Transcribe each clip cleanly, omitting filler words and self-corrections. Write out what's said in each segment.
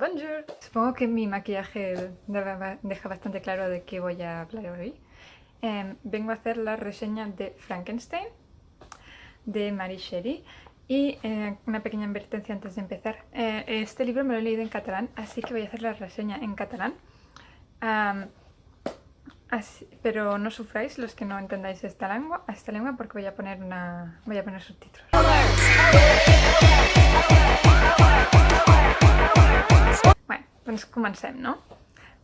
Bonjour. Supongo que mi maquillaje deja bastante claro de qué voy a hablar hoy. Vengo a hacer la reseña de Frankenstein, de Mary Shelley. Y una pequeña advertencia antes de empezar. Este libro me lo he leído en catalán, así que voy a hacer la reseña en catalán. Pero no sufráis los que no entendáis esta lengua porque voy a poner subtítulos. Bueno, doncs comencem, no?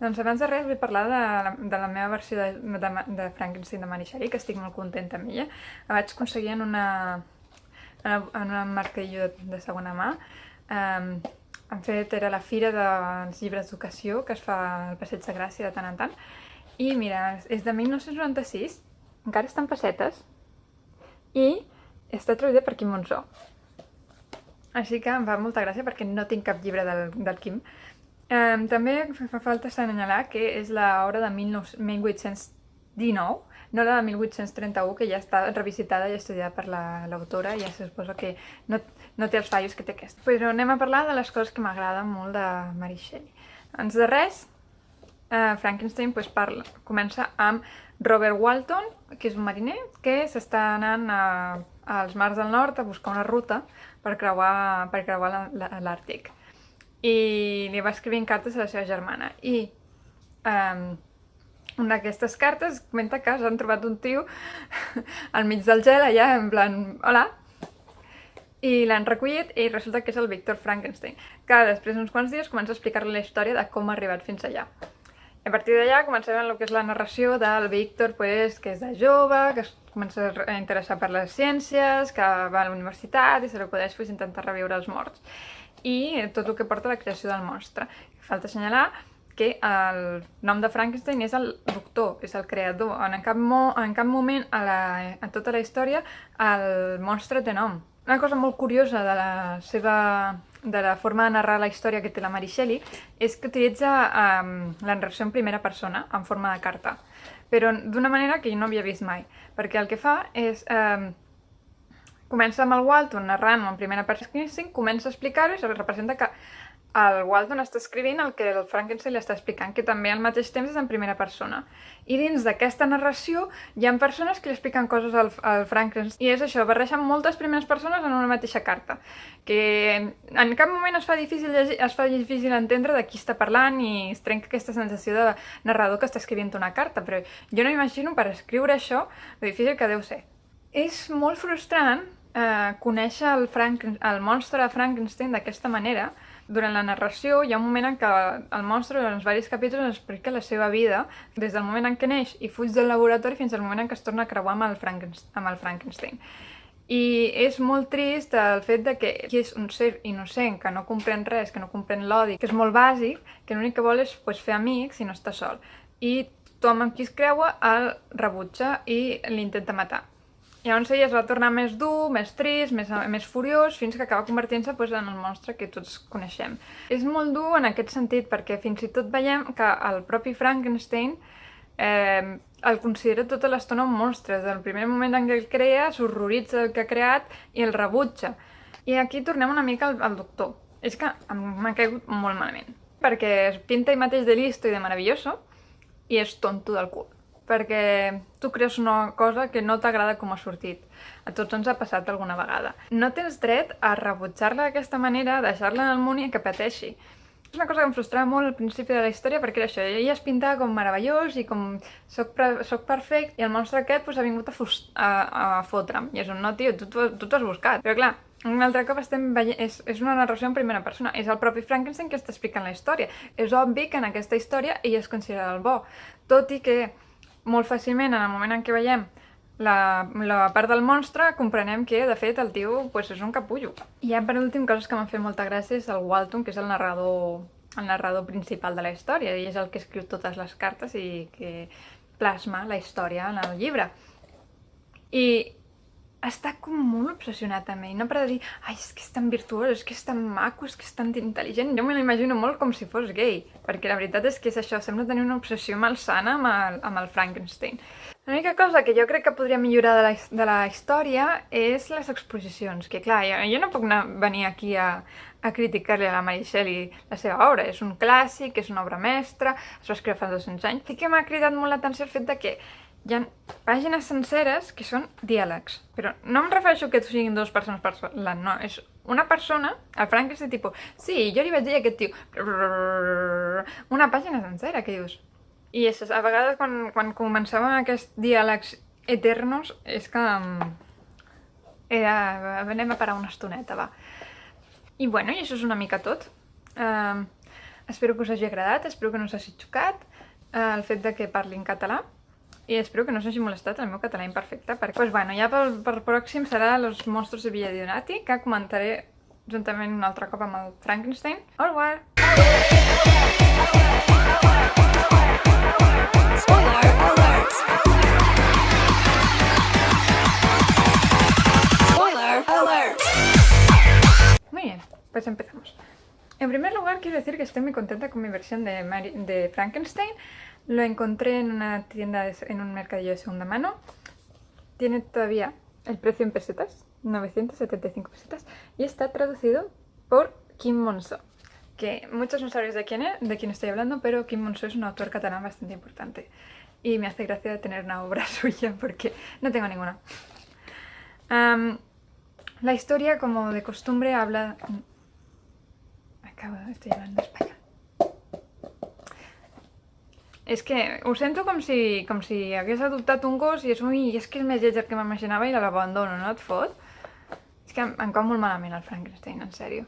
Doncs abans de res vull parlar de la meva versió de Frankenstein de Mary Shelley, que estic molt contenta amb ella. La vaig aconseguir en un mercadillo de segona mà. En fet, era la fira dels llibres d'educació que es fa al Passeig de Gràcia de tant en tant. I mira, és de 1996, encara està en pessetes, i està traduïda per Quim Monzó. Així que em fa molta gràcia perquè no tinc cap llibre del Quim. També fa falta assenyalar que és l'obra de 1819, no la de 1831, que ja està revisitada i estudiada per l'autora, i ja se suposa que no té els fallos que té aquesta. Però anem a parlar de les coses que m'agraden molt de Mary Shelley. Abans de res, Frankenstein comença amb Robert Walton, que és un mariner que s'està anant als mars del nord a buscar una ruta per creuar l'Àrtic. I li va escrivint cartes a la seva germana. I una d'aquestes cartes comenta que s'han trobat un tio al mig del gel, allà, en plan, hola, i l'han recollit i resulta que és el Víctor Frankenstein, que després d'uns quants dies comença a explicar-li la història de com ha arribat fins allà. I a partir d'allà comencem el que és la narració del Víctor, que és de jove, que es comença a interessar per les ciències, que va a la universitat i se l'acudeix intentar reviure els morts. I tot el que porta a la creació del monstre. Falta assenyalar que el nom de Frankenstein és el doctor, és el creador. En cap moment a tota la història el monstre té nom. Una cosa molt curiosa de la forma de narrar la història que té la Mary Shelley és que utilitza la narració en primera persona, en forma de carta, però d'una manera que jo no havia vist mai, perquè el que fa és comença amb el Walton narrant en primera persona, comença a explicar-ho i se representa que el Walton està escrivint el que el Frankenstein li està explicant, que també al mateix temps és en primera persona. I dins d'aquesta narració hi ha persones que li expliquen coses al Frankenstein. I és això, barreixen moltes primeres persones en una mateixa carta, que en cap moment es fa difícil llegir, es fa difícil entendre de qui està parlant i es trenca aquesta sensació de narrador que està escrivint una carta, però jo no m'imagino per escriure això lo difícil que deu ser. És molt frustrant conèixer el monstre de Frankenstein d'aquesta manera. Durant la narració hi ha un moment en què el monstre, durant els diversos capítols, explica la seva vida, des del moment en què neix i fuig del laboratori fins al moment en què es torna a creuar amb el Frankenstein. I és molt trist el fet que és un ser innocent, que no comprèn res, que no comprèn l'odi, que és molt bàsic, que l'únic que vol és fer amics i no estar sol. I tothom amb qui es creua el rebutja i l'intenta matar. Llavors ell es va tornar més dur, més trist, més furiós, fins que acaba convertint-se en el monstre que tots coneixem. És molt dur en aquest sentit, perquè fins i tot veiem que el propi Frankenstein el considera tota l'estona un monstre. Des del primer moment en què el crea, s'horroritza del que ha creat i el rebutja. I aquí tornem una mica al doctor. És que m'ha caigut molt malament, perquè es pinta ell mateix de listo i de maravilloso i és tonto del cul. Perquè tu crees una cosa que no t'agrada com ha sortit. A tots ens ha passat alguna vegada. No tens dret a rebutjar-la d'aquesta manera, deixar-la en el món i que pateixi. És una cosa que em frustrava molt al principi de la història, perquè era això, ell es pintava com meravellós i com soc perfecte, i el monstre aquest ha vingut a fotre'm. I és un no, tio, tu t'ho has buscat. Però clar, un altre cop estem veient, és una narració en primera persona, és el propi Frankenstein que està explicant la història. És obvi que en aquesta història ell es considera el bo, tot i que molt fàcilment, en el moment en què veiem la part del monstre, comprenem que, de fet, el tio és un capullo. I ja, per últim, coses que m'han fet molta gràcia és el Walton, que és el narrador principal de la història, i és el que escriu totes les cartes i que plasma la història en el llibre. I està com molt obsessionat amb ell, no per dir, ai, és que és tan virtuós, és que és tan maco, és que és tan intel·ligent. Jo me l'imagino molt com si fos gay, perquè la veritat és que és això, sembla tenir una obsessió malsana amb el Frankenstein. L'única cosa que jo crec que podria millorar de la història és les exposicions, que clar, jo no puc venir aquí a criticar-li a la Mary Shelley la seva obra. És un clàssic, és una obra mestra, es va escriure fa 200 anys. Sí que m'ha cridat molt l'atenció el fet de que hi ha pàgines senceres que són diàlegs, però no em refereixo que siguin dues persones parlant, no, és una persona, el Frankenstein, tipus, sí, jo li vaig dir a aquest tio, una pàgina sencera, que dius. I a vegades quan començaven aquests diàlegs eternos és que era, anem a parar una estoneta, va. I bueno, i això és una mica tot. Espero que us hagi agradat, espero que no us hagi xocat el fet de que parli en català. I espero que no us hagi molestat el meu català imperfecte, perquè, doncs, bueno, ja per pròxim serà Los monstruos de Villa Donati, que comentaré juntament un altre cop amb el Frankenstein. Au revoir! Spoiler alert! Spoiler alert! Muy bien, pues empezamos. En primer lugar, quiero decir que estoy muy contenta con mi versión de Frankenstein. Lo encontré en una tienda, en un mercadillo de segunda mano. Tiene todavía el precio en pesetas, 975 pesetas, y está traducido por Quim Monzó, que muchos no sabréis de quién estoy hablando, pero Quim Monzó es un autor catalán bastante importante. Y me hace gracia tener una obra suya, porque no tengo ninguna. La historia, como de costumbre, habla... Estoy hablando español. És que ho sento com si hagués adoptat un gos i és que és més lleig que m'imaginava i l'abandono, no et fot? És que em cau molt malament el Frankenstein, en sèrio.